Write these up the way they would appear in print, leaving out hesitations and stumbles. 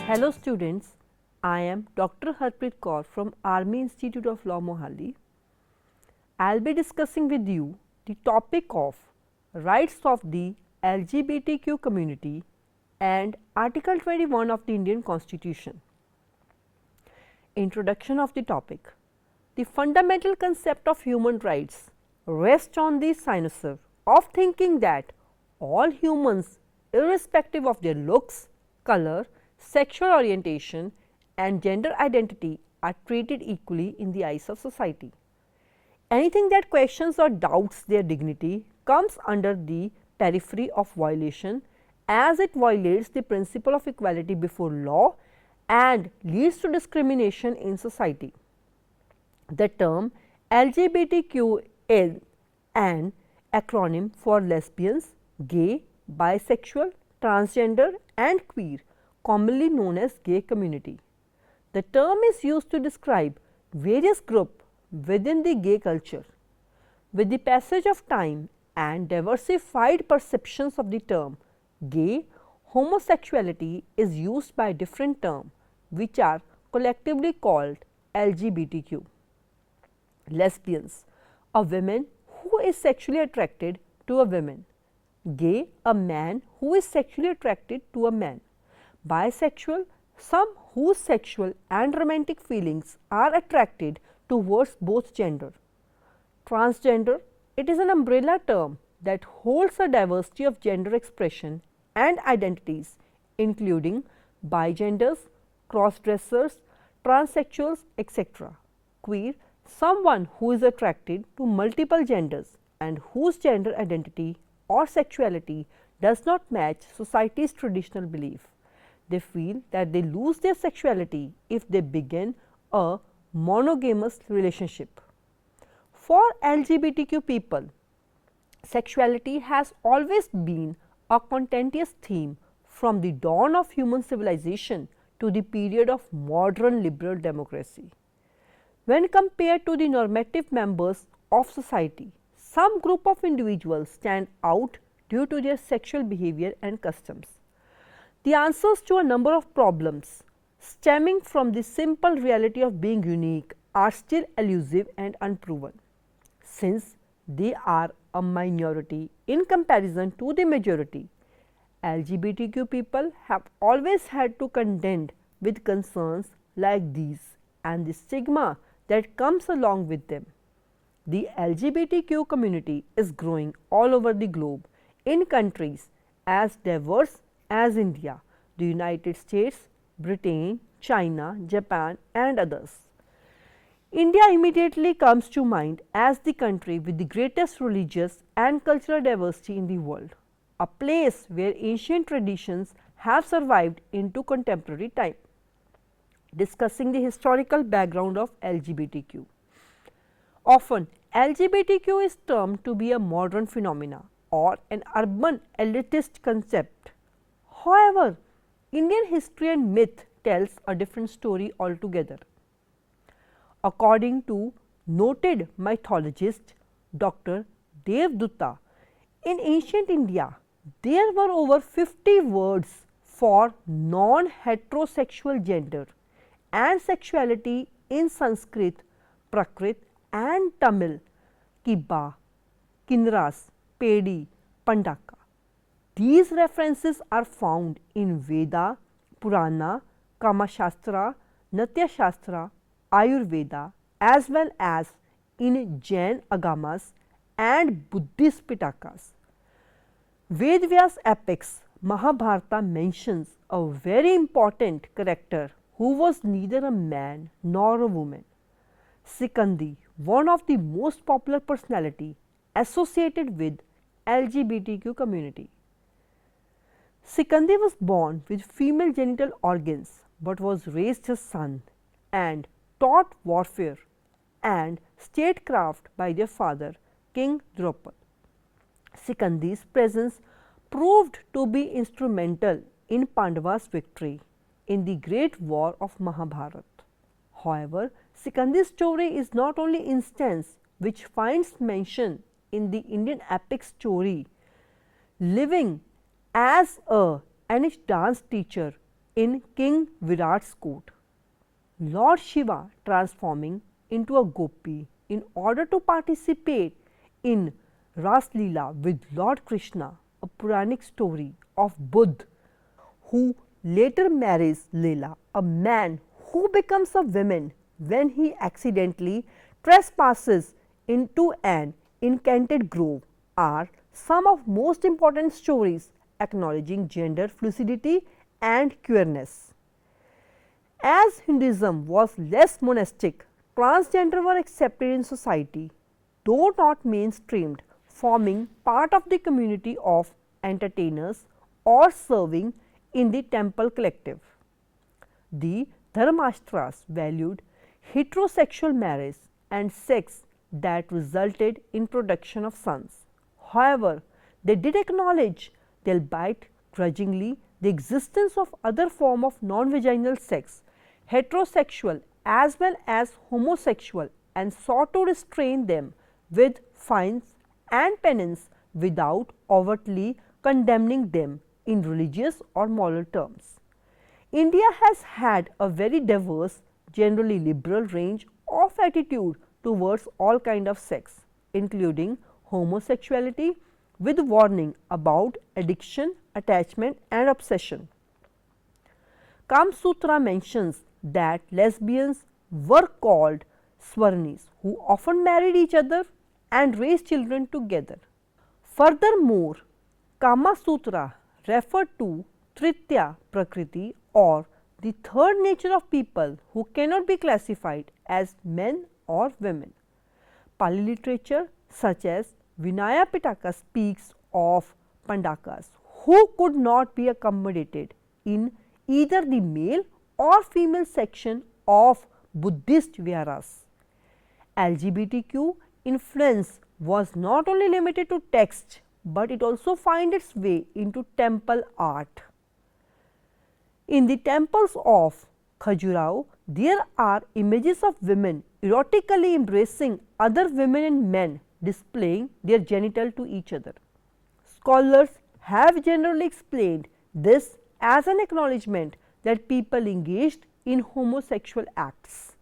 Hello students, I am Dr. Harpreet Kaur from Army Institute of Law Mohali. I will be discussing with you the topic of rights of the LGBTQ community and Article 21 of the Indian Constitution. Introduction of the topic. The fundamental concept of human rights rests on the cynosure of thinking that all humans, irrespective of their looks, color, sexual orientation and gender identity, are treated equally in the eyes of society. Anything that questions or doubts their dignity comes under the periphery of violation, as it violates the principle of equality before law and leads to discrimination in society. The term LGBTQ is an acronym for lesbians, gay, bisexual, transgender and queer, commonly known as gay community. The term is used to describe various groups within the gay culture. With the passage of time and diversified perceptions of the term gay, homosexuality is used by different terms which are collectively called LGBTQ. Lesbians, a woman who is sexually attracted to a woman. Gay, a man who is sexually attracted to a man. Bisexual, some whose sexual and romantic feelings are attracted towards both gender. Transgender, it is an umbrella term that holds a diversity of gender expression and identities, including bigenders, cross-dressers, transsexuals, etc. Queer, someone who is attracted to multiple genders and whose gender identity or sexuality does not match society's traditional belief. They feel that they lose their sexuality if they begin a monogamous relationship. For LGBTQ people, sexuality has always been a contentious theme from the dawn of human civilization to the period of modern liberal democracy. When compared to the normative members of society, some group of individuals stand out due to their sexual behavior and customs. The answers to a number of problems stemming from the simple reality of being unique are still elusive and unproven, since they are a minority in comparison to the majority. LGBTQ people have always had to contend with concerns like these and the stigma that comes along with them. The LGBTQ community is growing all over the globe in countries as diverse as India, the United States, Britain, China, Japan and others. India immediately comes to mind as the country with the greatest religious and cultural diversity in the world, a place where ancient traditions have survived into contemporary time. Discussing the historical background of LGBTQ. Often, LGBTQ is termed to be a modern phenomena or an urban elitist concept. However, Indian history and myth tells a different story altogether. According to noted mythologist Dr. Devdutta, in ancient India, there were over 50 words for non-heterosexual gender and sexuality in Sanskrit, Prakrit and Tamil, Kibba, Kinras, Pedi, Pandaka. These references are found in Veda, Purana, Kama Shastra, Natya Shastra, Ayurveda as well as in Jain Agamas and Buddhist Pitakas. Vedvya's epics Mahabharata mentions a very important character who was neither a man nor a woman. Sikandi, one of the most popular personality associated with LGBTQ community. Sikandi was born with female genital organs but was raised a son and taught warfare and statecraft by their father King Draupad. Sikandi's presence proved to be instrumental in Pandava's victory in the Great War of Mahabharata. However, Sikandi's story is not only instance which finds mention in the Indian epic story, living as a Anish dance teacher in King Virat's court. Lord Shiva transforming into a gopi in order to participate in Ras Leela with Lord Krishna, a Puranic story of Buddha who later marries Leela, a man who becomes a woman when he accidentally trespasses into an enchanted grove, are some of most important stories acknowledging gender fluidity and queerness. As Hinduism was less monastic, transgender were accepted in society, though not mainstreamed, forming part of the community of entertainers or serving in the temple collective. The Dharmashastras valued heterosexual marriage and sex that resulted in production of sons. However, they did acknowledge, albeit grudgingly, the existence of other form of non-vaginal sex, heterosexual as well as homosexual, and sought to restrain them with fines and penance without overtly condemning them in religious or moral terms. India has had a very diverse, generally liberal range of attitude towards all kind of sex, including homosexuality, with warning about addiction, attachment and obsession. Kama Sutra mentions that lesbians were called swarnis, who often married each other and raised children together. Furthermore, Kama Sutra referred to Tritya Prakriti, or the third nature of people who cannot be classified as men or women. Pali literature such as Vinaya Pitaka speaks of Pandakas who could not be accommodated in either the male or female section of Buddhist viharas. LGBTQ influence was not only limited to text, but it also finds its way into temple art. In the temples of Khajuraho, there are images of women erotically embracing other women and men, displaying their genital to each other. Scholars have generally explained this as an acknowledgement that people engaged in homosexual acts.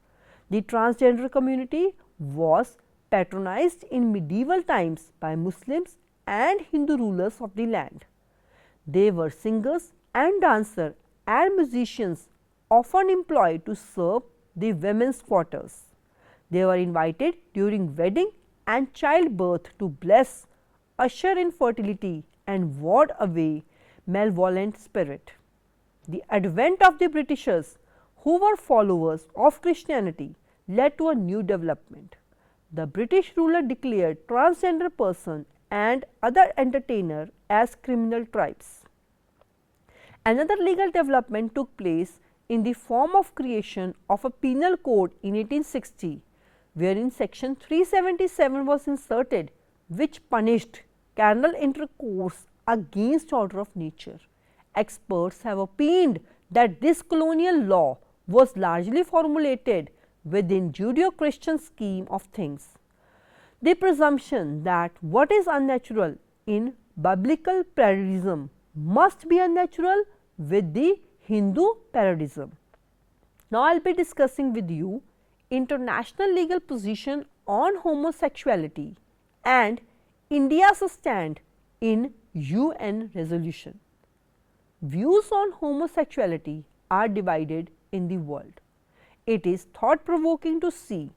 The transgender community was patronized in medieval times by Muslims and Hindu rulers of the land. They were singers and dancers and musicians often employed to serve the women's quarters. They were invited during wedding and childbirth to bless, usher in fertility and ward away malevolent spirit. The advent of the Britishers, who were followers of Christianity, led to a new development. The British ruler declared transgender person and other entertainer as criminal tribes. Another legal development took place in the form of creation of a penal code in 1860, wherein section 377 was inserted, which punished carnal intercourse against order of nature. Experts have opined that this colonial law was largely formulated within Judeo-Christian scheme of things. The presumption that what is unnatural in biblical paradism must be unnatural with the Hindu paradism. Now, I will be discussing with you international legal position on homosexuality and India's stand in UN resolution. Views on homosexuality are divided in the world. It is thought provoking to see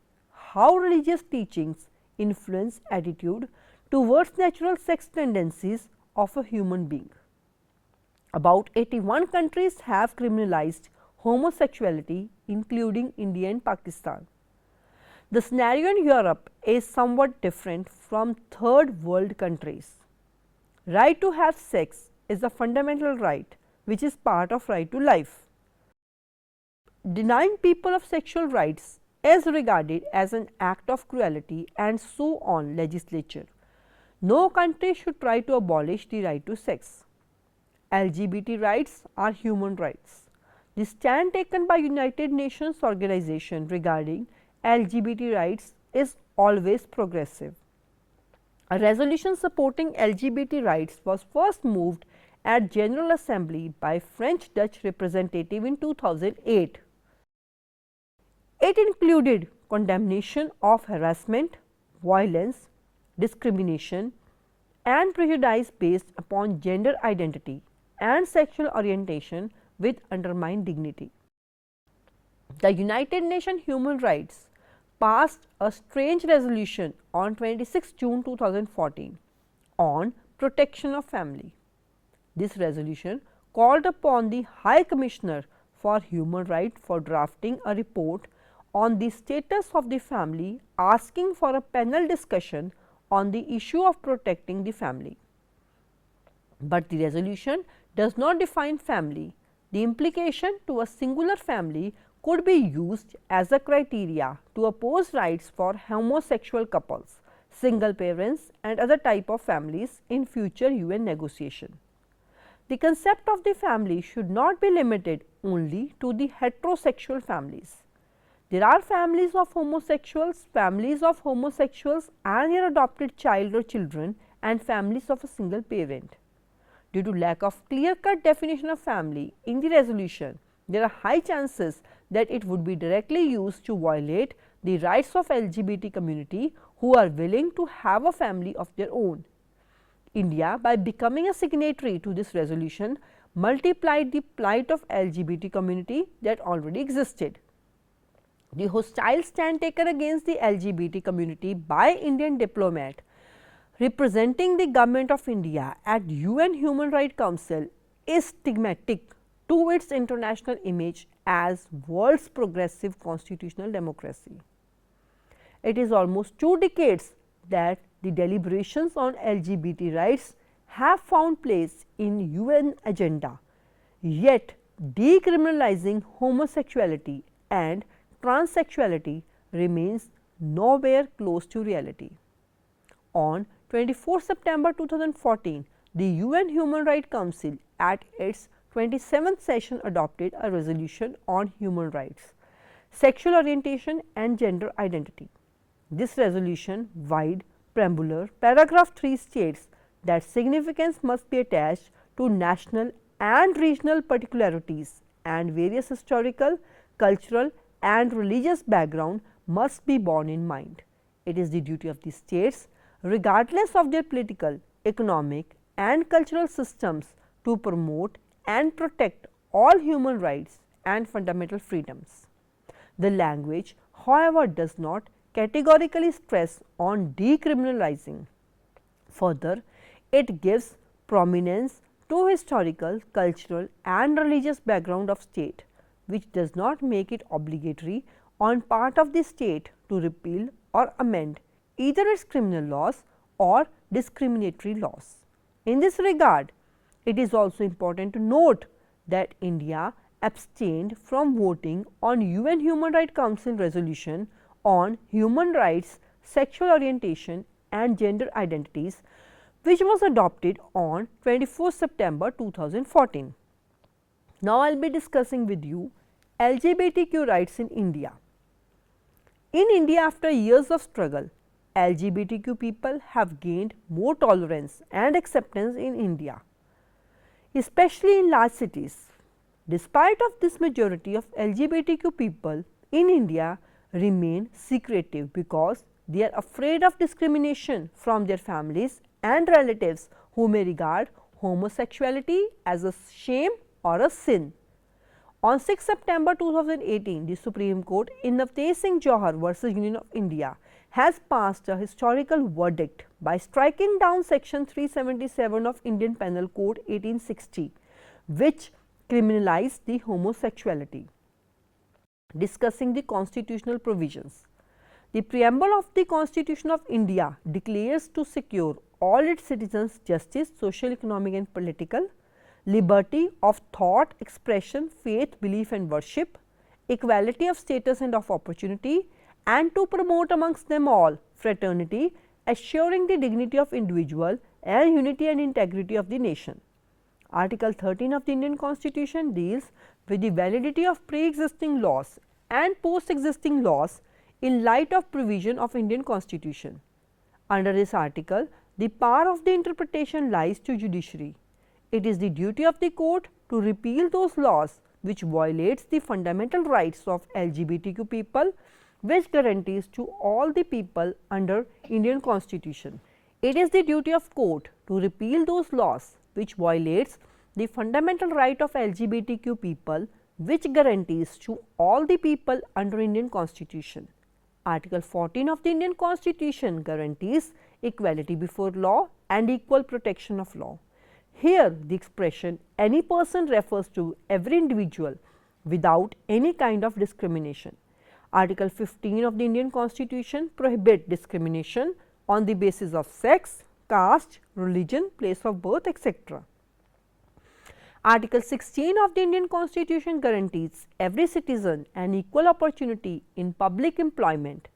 how religious teachings influence attitude towards natural sex tendencies of a human being. About 81 countries have criminalized homosexuality, including India and Pakistan. The scenario in Europe is somewhat different from third world countries. Right to have sex is a fundamental right which is part of right to life. Denying people of sexual rights is regarded as an act of cruelty and so on legislature. No country should try to abolish the right to sex. LGBT rights are human rights. The stand taken by United Nations organization regarding LGBT rights is always progressive. A resolution supporting LGBT rights was first moved at General Assembly by French Dutch representative in 2008. It included condemnation of harassment, violence, discrimination and prejudice based upon gender identity and sexual orientation with undermined dignity. The United Nations Human Rights passed a strange resolution on 26 June 2014 on protection of family. This resolution called upon the High Commissioner for Human Rights for drafting a report on the status of the family, asking for a panel discussion on the issue of protecting the family. But the resolution does not define family. The implication to a singular family could be used as a criteria to oppose rights for homosexual couples, single parents and other type of families in future UN negotiation. The concept of the family should not be limited only to the heterosexual families. There are families of homosexuals and their adopted child or children and families of a single parent. Due to lack of clear-cut definition of family in the resolution, there are high chances that it would be directly used to violate the rights of LGBT community who are willing to have a family of their own. India, by becoming a signatory to this resolution, multiplied the plight of LGBT community that already existed. The hostile stand taken against the LGBT community by Indian diplomat representing the government of India at UN Human Rights Council is stigmatic to its international image as world's progressive constitutional democracy. It is almost 2 decades that the deliberations on LGBT rights have found place in UN agenda, yet decriminalizing homosexuality and transsexuality remains nowhere close to reality. On 24 September 2014, the UN Human Rights Council at its 27th session adopted a resolution on human rights, sexual orientation and gender identity. This resolution, wide preambular, paragraph 3 states that significance must be attached to national and regional particularities and various historical, cultural and religious background must be borne in mind. It is the duty of the states, regardless of their political, economic and cultural systems, to promote and protect all human rights and fundamental freedoms. The language, however, does not categorically stress on decriminalizing. Further, it gives prominence to historical, cultural and religious background of state, which does not make it obligatory on part of the state to repeal or amend either its criminal laws or discriminatory laws. In this regard, it is also important to note that India abstained from voting on UN Human Rights Council resolution on human rights, sexual orientation and gender identities, which was adopted on 24 September 2014. Now, I will be discussing with you LGBTQ rights in India. In India, after years of struggle, LGBTQ people have gained more tolerance and acceptance in India, especially in large cities. Despite of this, majority of LGBTQ people in India remain secretive because they are afraid of discrimination from their families and relatives who may regard homosexuality as a shame or a sin. On 6 September 2018, the Supreme Court in Navtej Singh Johar versus Union of India has passed a historical verdict by striking down Section 377 of Indian Penal Code 1860, which criminalized the homosexuality. Discussing the constitutional provisions. The preamble of the Constitution of India declares to secure all its citizens justice, social, economic and political, liberty of thought, expression, faith, belief and worship, equality of status and of opportunity, and to promote amongst them all fraternity, assuring the dignity of individual and unity and integrity of the nation. Article 13 of the Indian Constitution deals with the validity of pre-existing laws and post-existing laws in light of provision of Indian Constitution. Under this article, the power of the interpretation lies to judiciary. It is the duty of the court to repeal those laws which violates the fundamental rights of LGBTQ people, which guarantees to all the people under Indian Constitution. It is the duty of court to repeal those laws which violates the fundamental right of LGBTQ people, which guarantees to all the people under Indian Constitution. Article 14 of the Indian Constitution guarantees equality before law and equal protection of law. Here, the expression any person refers to every individual without any kind of discrimination. Article 15 of the Indian Constitution prohibits discrimination on the basis of sex, caste, religion, place of birth, etc. Article 16 of the Indian Constitution guarantees every citizen an equal opportunity in public employment,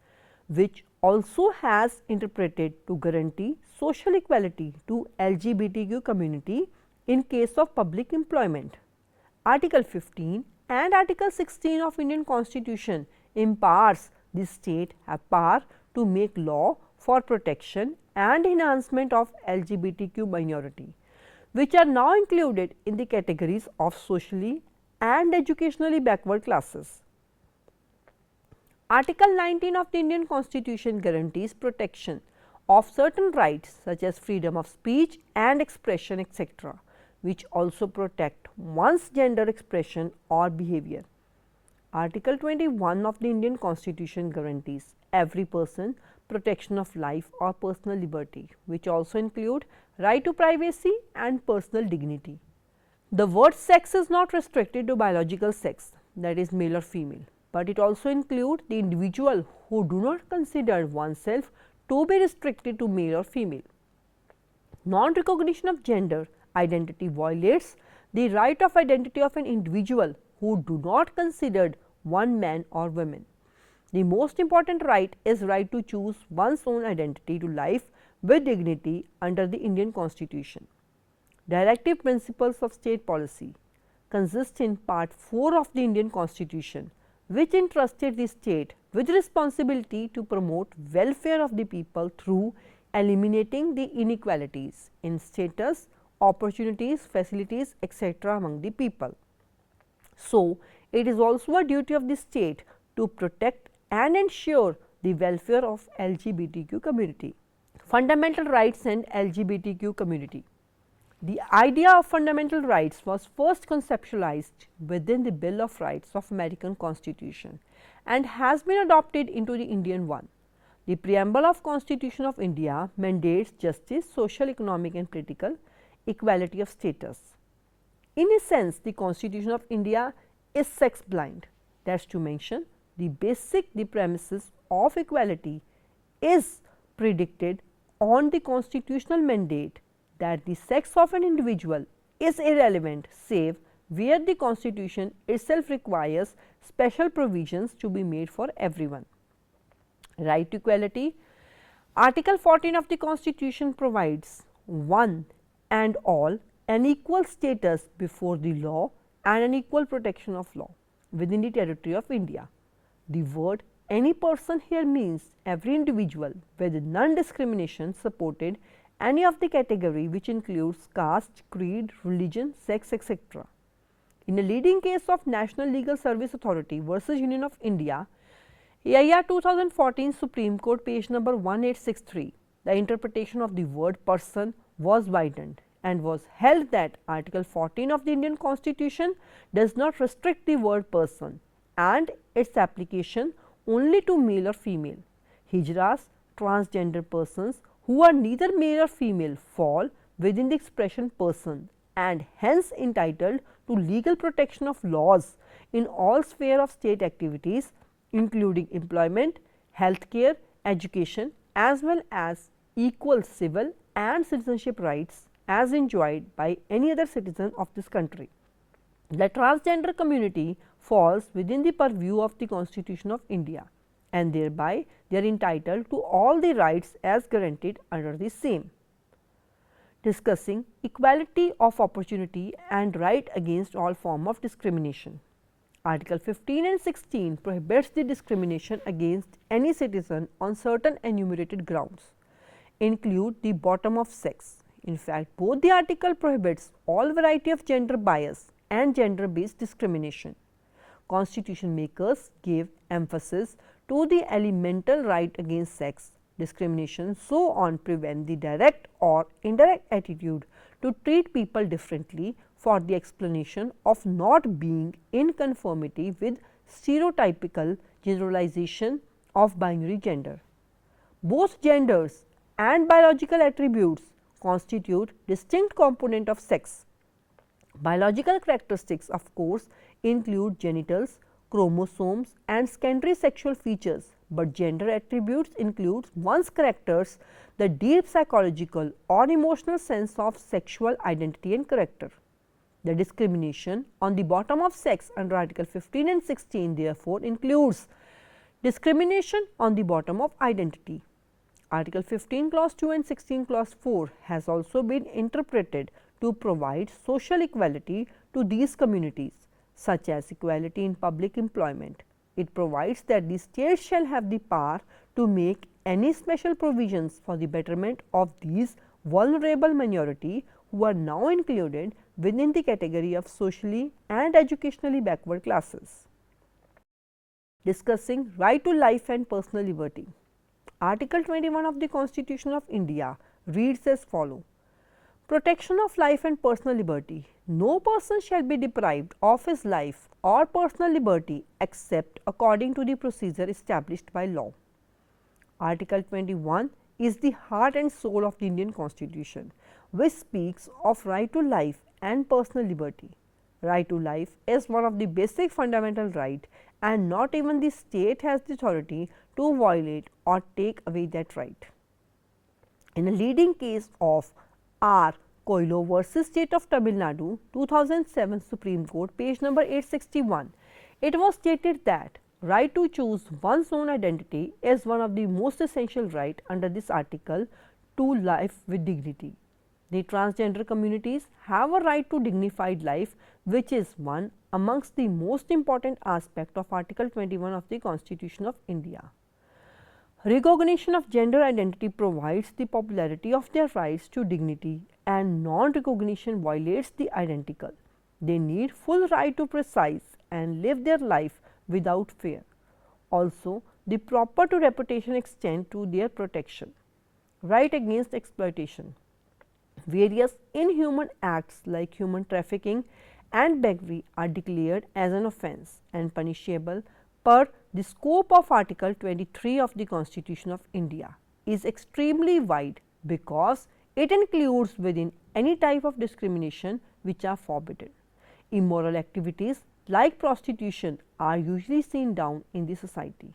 which also has interpreted to guarantee social equality to LGBTQ community in case of public employment. Article 15 and Article 16 of Indian Constitution empowers the state have power to make law for protection and enhancement of LGBTQ minority, which are now included in the categories of socially and educationally backward classes. Article 19 of the Indian Constitution guarantees protection of certain rights such as freedom of speech and expression, etc., which also protect one's gender expression or behavior. Article 21 of the Indian Constitution guarantees every person protection of life or personal liberty, which also include right to privacy and personal dignity. The word sex is not restricted to biological sex, that is male or female, but it also includes the individual who do not consider oneself to be restricted to male or female. Non-recognition of gender identity violates the right of identity of an individual who do not consider one man or woman. The most important right is right to choose one's own identity to life with dignity under the Indian Constitution. Directive principles of state policy consist in part 4 of the Indian Constitution, which entrusted the state with responsibility to promote welfare of the people through eliminating the inequalities in status, opportunities, facilities, etc. among the people. So, it is also a duty of the state to protect and ensure the welfare of LGBTQ community. Fundamental rights and LGBTQ community. The idea of fundamental rights was first conceptualized within the Bill of Rights of American Constitution and has been adopted into the Indian one. The preamble of Constitution of India mandates justice, social, economic and political equality of status. In a sense, the Constitution of India is sex blind. That is to mention the premises of equality is predicted on the constitutional mandate that the sex of an individual is irrelevant save where the Constitution itself requires special provisions to be made for everyone. Right to equality. Article 14 of the Constitution provides one and all an equal status before the law and an equal protection of law within the territory of India. The word any person here means every individual with non-discrimination supported any of the category which includes caste, creed, religion, sex, etc. In a leading case of National Legal Service Authority versus Union of India, AIR 2014 Supreme Court page number 1863, the interpretation of the word person was widened and was held that Article 14 of the Indian Constitution does not restrict the word person and its application only to male or female. Hijras, transgender persons who are neither male or female fall within the expression person and hence entitled to legal protection of laws in all sphere of state activities including employment, healthcare, education as well as equal civil and citizenship rights as enjoyed by any other citizen of this country. The transgender community falls within the purview of the Constitution of India and thereby they are entitled to all the rights as guaranteed under the same. Discussing equality of opportunity and right against all form of discrimination. Article 15 and 16 prohibits the discrimination against any citizen on certain enumerated grounds, include the bottom of sex. In fact, both the article prohibits all variety of gender bias and gender based discrimination. Constitution makers gave emphasis to the elemental right against sex discrimination, so on prevent the direct or indirect attitude to treat people differently for the explanation of not being in conformity with stereotypical generalization of binary gender. Both genders and biological attributes constitute distinct component of sex. Biological characteristics of course include genitals, chromosomes and secondary sexual features, but gender attributes include one's characters, the deep psychological or emotional sense of sexual identity and character. The discrimination on the bottom of sex under Article 15 and 16 therefore includes discrimination on the bottom of identity. Article 15 clause 2 and 16 clause 4 has also been interpreted to provide social equality to these communities, such as equality in public employment. It provides that the state shall have the power to make any special provisions for the betterment of these vulnerable minority who are now included within the category of socially and educationally backward classes. Discussing right to life and personal liberty. Article 21 of the Constitution of India reads as follows: Protection of life and personal liberty. No person shall be deprived of his life or personal liberty except according to the procedure established by law. Article 21 is the heart and soul of the Indian Constitution, which speaks of right to life and personal liberty. Right to life is one of the basic fundamental rights and not even the state has the authority to violate or take away that right. In a leading case of R. Coelho versus State of Tamil Nadu 2007 Supreme Court, page number 861, it was stated that right to choose one's own identity is one of the most essential right under this article to life with dignity. The transgender communities have a right to dignified life, which is one amongst the most important aspect of Article 21 of the Constitution of India. Recognition of gender identity provides the popularity of their rights to dignity and non-recognition violates the identical. They need full right to precise and live their life without fear. Also, the proper to reputation extend to their protection. Right against exploitation. Various inhuman acts like human trafficking and beggary are declared as an offence and punishable per the scope of Article 23 of the Constitution of India is extremely wide because it includes within any type of discrimination which are forbidden. Immoral activities like prostitution are usually seen down in the society.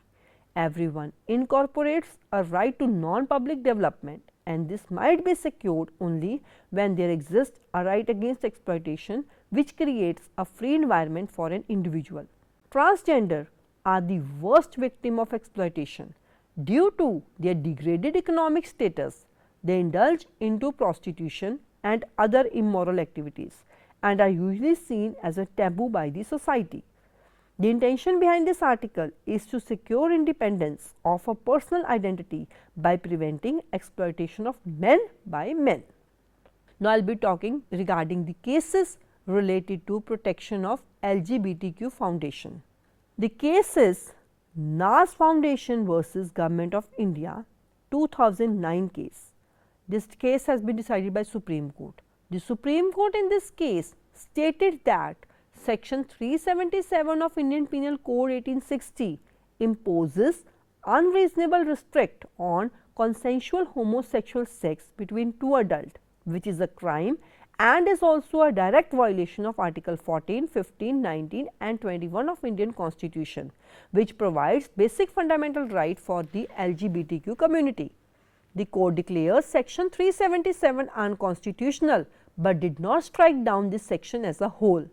Everyone incorporates a right to non-public development and this might be secured only when there exists a right against exploitation which creates a free environment for an individual. Transgender are the worst victim of exploitation. Due to their degraded economic status, they indulge into prostitution and other immoral activities and are usually seen as a taboo by the society. The intention behind this article is to secure independence of a personal identity by preventing exploitation of men by men. Now, I will be talking regarding the cases related to protection of LGBTQ Foundation. The case is NAS Foundation versus Government of India 2009 case. This case has been decided by Supreme Court. The Supreme Court in this case stated that Section 377 of Indian Penal Code 1860 imposes unreasonable restrict on consensual homosexual sex between two adults, which is a crime and is also a direct violation of Article 14, 15, 19 and 21 of Indian Constitution, which provides basic fundamental right for the LGBTQ community. The court declares Section 377 unconstitutional, but did not strike down this section as a whole.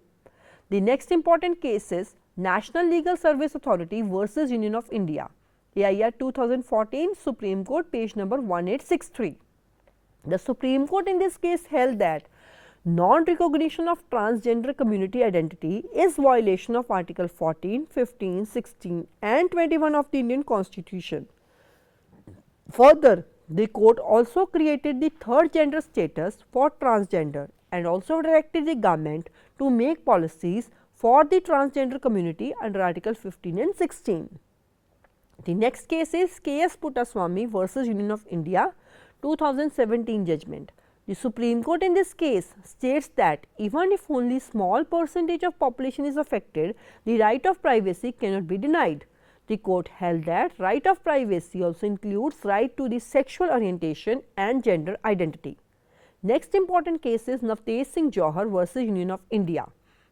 The next important case is National Legal Service Authority versus Union of India, AIR 2014, Supreme Court, page number 1863. The Supreme Court in this case held that non-recognition of transgender community identity is violation of Article 14, 15, 16 and 21 of the Indian Constitution. Further, the court also created the third gender status for transgender and also directed the government to make policies for the transgender community under Article 15 and 16. The next case is K.S. Puttaswamy versus Union of India 2017 judgment. The Supreme Court in this case states that even if only small percentage of population is affected, the right of privacy cannot be denied. The court held that right of privacy also includes right to the sexual orientation and gender identity. Next important case is Navtej Singh Johar versus Union of India.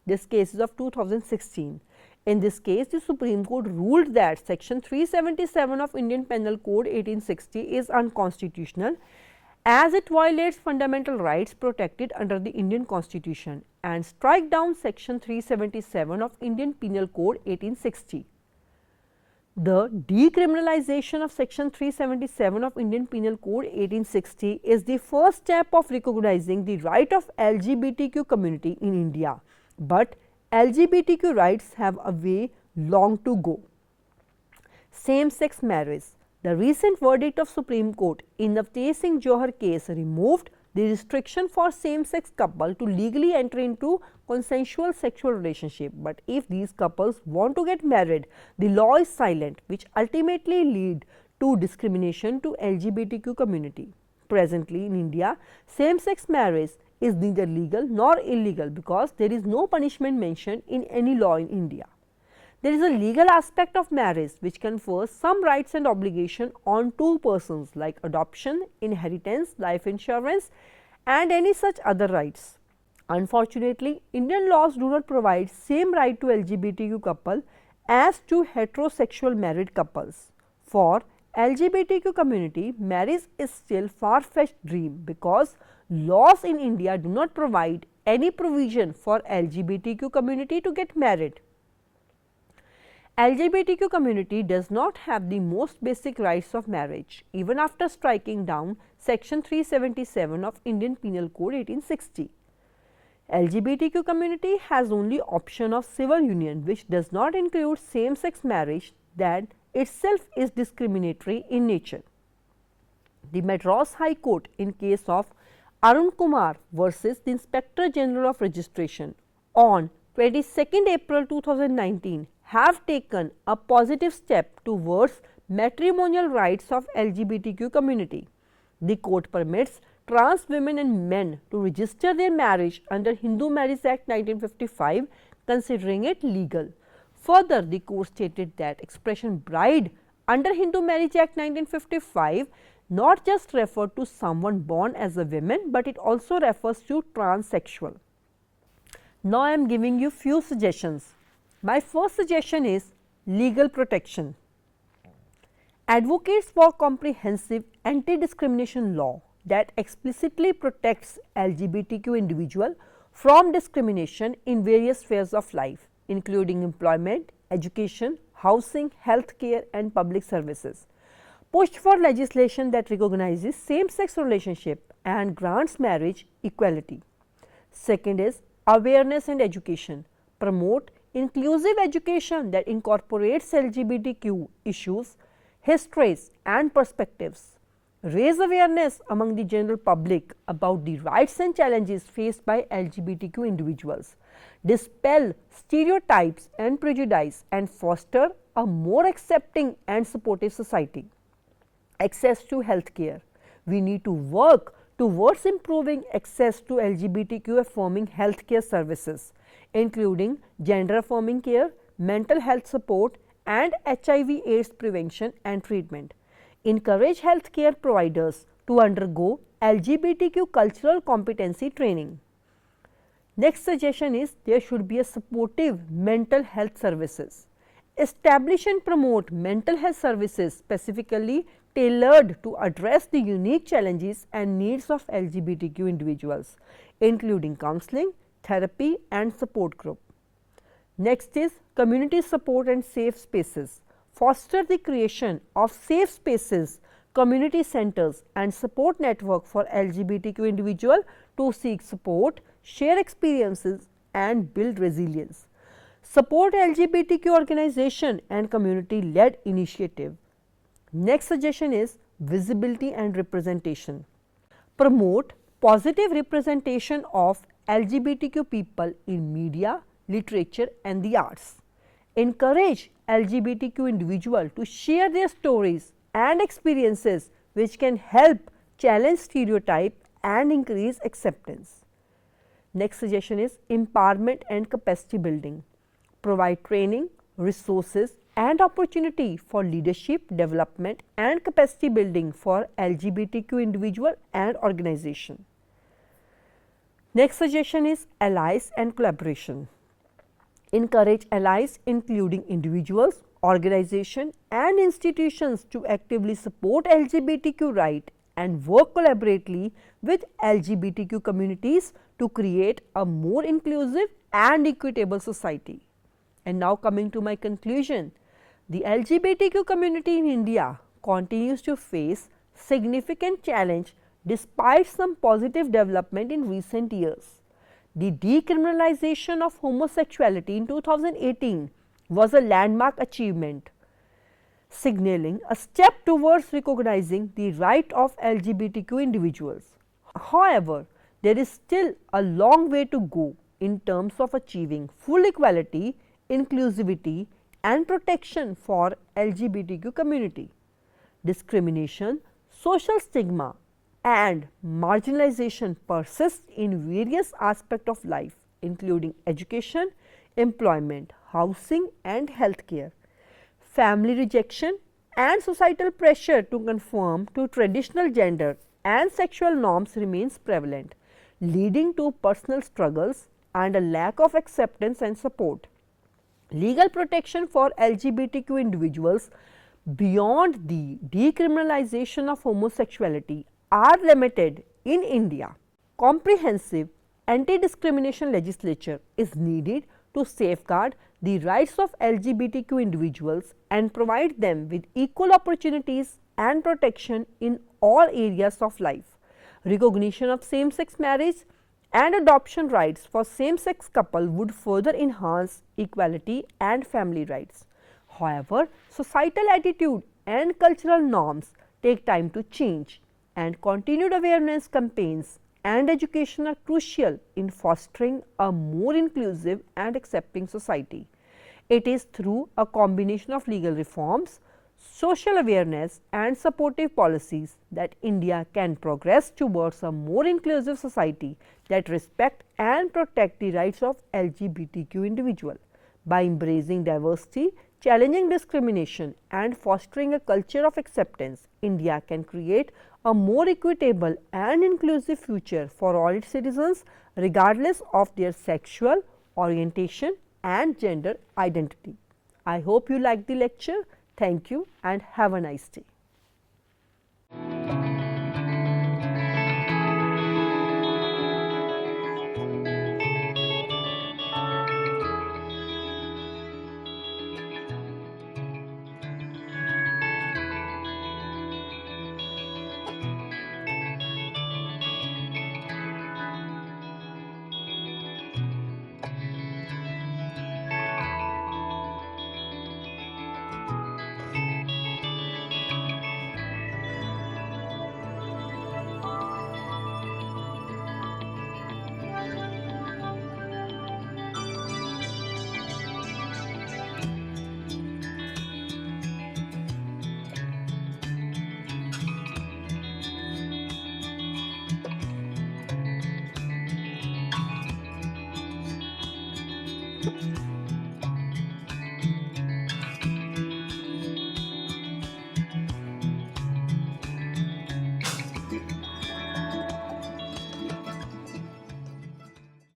This case is of 2016. In this case, the Supreme Court ruled that Section 377 of Indian Penal Code 1860 is unconstitutional as it violates fundamental rights protected under the Indian Constitution and strike down Section 377 of Indian Penal Code 1860. The decriminalization of Section 377 of Indian Penal Code 1860 is the first step of recognizing the right of LGBTQ community in India, but LGBTQ rights have a way long to go. Same-sex marriage. The recent verdict of Supreme Court in the Navtej Singh Johar case removed the restriction for same-sex couple to legally enter into consensual sexual relationship, but if these couples want to get married, the law is silent, which ultimately lead to discrimination to LGBTQ community. Presently in India, same-sex marriage is neither legal nor illegal because there is no punishment mentioned in any law in India. There is a legal aspect of marriage which confers some rights and obligation on two persons like adoption, inheritance, life insurance and any such other rights. Unfortunately, Indian laws do not provide same right to LGBTQ couple as to heterosexual married couples. For LGBTQ community, marriage is still far-fetched dream because laws in India do not provide any provision for LGBTQ community to get married. LGBTQ community does not have the most basic rights of marriage even after striking down Section 377 of Indian Penal Code 1860. LGBTQ community has only option of civil union which does not include same-sex marriage that itself is discriminatory in nature. The Madras High Court in case of Arun Kumar versus the Inspector General of Registration on 22nd April 2019 have taken a positive step towards matrimonial rights of LGBTQ community. The court permits trans women and men to register their marriage under Hindu Marriage Act 1955, considering it legal. Further, the court stated that expression bride under Hindu Marriage Act 1955 not just referred to someone born as a woman, but it also refers to transsexual. Now, I am giving you few suggestions. My first suggestion is legal protection. Advocates for comprehensive anti-discrimination law that explicitly protects LGBTQ individual from discrimination in various spheres of life, including employment, education, housing, healthcare and public services. Pushed for legislation that recognizes same-sex relationship and grants marriage equality. Second is awareness and education. Promote inclusive education that incorporates LGBTQ issues, histories and perspectives. Raise awareness among the general public about the rights and challenges faced by LGBTQ individuals. Dispel stereotypes and prejudice and foster a more accepting and supportive society. Access to healthcare. We need to work towards improving access to LGBTQ affirming healthcare services, including gender affirming care, mental health support, and HIV/AIDS prevention and treatment. Encourage healthcare providers to undergo LGBTQ cultural competency training. Next suggestion is there should be a supportive mental health services. Establish and promote mental health services specifically tailored to address the unique challenges and needs of LGBTQ individuals, including counseling, therapy, and support group. Next is community support and safe spaces. Foster the creation of safe spaces, community centers, and support network for LGBTQ individuals to seek support, share experiences, and build resilience. Support LGBTQ organization and community-led initiative. Next suggestion is visibility and representation. Promote positive representation of LGBTQ people in media, literature, and the arts. Encourage LGBTQ individuals to share their stories and experiences which can help challenge stereotype and increase acceptance. Next suggestion is empowerment and capacity building. Provide training, resources, and opportunity for leadership development and capacity building for LGBTQ individual and organization. Next suggestion is allies and collaboration. Encourage allies including individuals, organizations, and institutions to actively support LGBTQ rights and work collaboratively with LGBTQ communities to create a more inclusive and equitable society. And now coming to my conclusion, the LGBTQ community in India continues to face significant challenge despite some positive development in recent years. The decriminalization of homosexuality in 2018 was a landmark achievement, signaling a step towards recognizing the right of LGBTQ individuals. However, there is still a long way to go in terms of achieving full equality, inclusivity, and protection for LGBTQ community. Discrimination, social stigma, and marginalization persist in various aspects of life, including education, employment, housing, and healthcare. Family rejection and societal pressure to conform to traditional gender and sexual norms remains prevalent, leading to personal struggles and a lack of acceptance and support. Legal protection for LGBTQ individuals beyond the decriminalization of homosexuality are limited in India. Comprehensive anti-discrimination legislation is needed to safeguard the rights of LGBTQ individuals and provide them with equal opportunities and protection in all areas of life. Recognition of same-sex marriage and adoption rights for same-sex couples would further enhance equality and family rights. However, societal attitude and cultural norms take time to change, and continued awareness campaigns and education are crucial in fostering a more inclusive and accepting society. It is through a combination of legal reforms, social awareness, and supportive policies that India can progress towards a more inclusive society that respects and protects the rights of LGBTQ individuals. By embracing diversity, challenging discrimination, and fostering a culture of acceptance, India can create a more equitable and inclusive future for all its citizens, regardless of their sexual orientation and gender identity. I hope you liked the lecture. Thank you and have a nice day.